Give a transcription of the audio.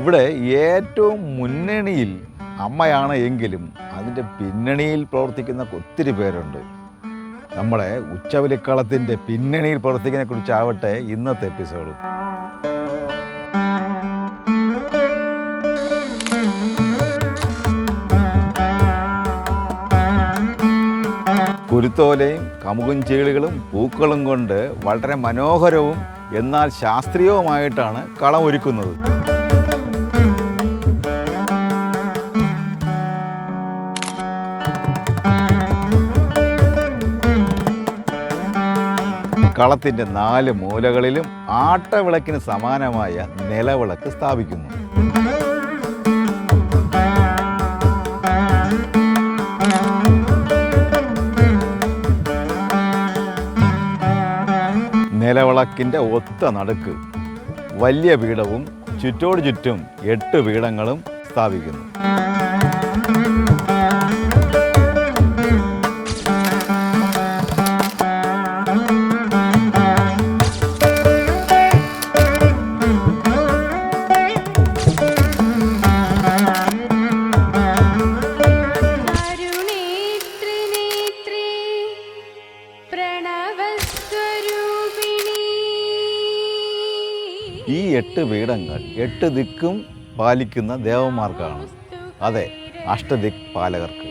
ഇവിടെ ഏറ്റവും മുന്നണിയിൽ അമ്മയാണ് എങ്കിലും അതിൻ്റെ പിന്നണിയിൽ പ്രവർത്തിക്കുന്ന ഒത്തിരി പേരുണ്ട്. നമ്മുടെ ഉച്ചവലിക്കളത്തിൻ്റെ പിന്നണിയിൽ പ്രവർത്തിക്കുന്നതിനെ കുറിച്ചാവട്ടെ ഇന്നത്തെ എപ്പിസോഡ്. കുരുത്തോലയും കമുകും ചീളുകളും പൂക്കളും കൊണ്ട് വളരെ മനോഹരവും എന്നാൽ ശാസ്ത്രീയവുമായിട്ടാണ് കളം ഒരുക്കുന്നത്. കളത്തിൻ്റെ 4 മൂലകളിലും ആട്ടവിളക്കിന് സമാനമായ നിലവിളക്ക് സ്ഥാപിക്കുന്നു. നിലവിളക്കിൻ്റെ ഒത്ത നടുക്ക് വലിയ പീഠവും ചുറ്റോട് ചുറ്റും 8 പീഠങ്ങളും സ്ഥാപിക്കുന്നു. ഈ 8 പീഠങ്ങൾ 8 ദിക്കും പാലിക്കുന്ന ദേവന്മാർക്കാണ്. അതെ, അഷ്ടദിക് പാലകർക്ക്.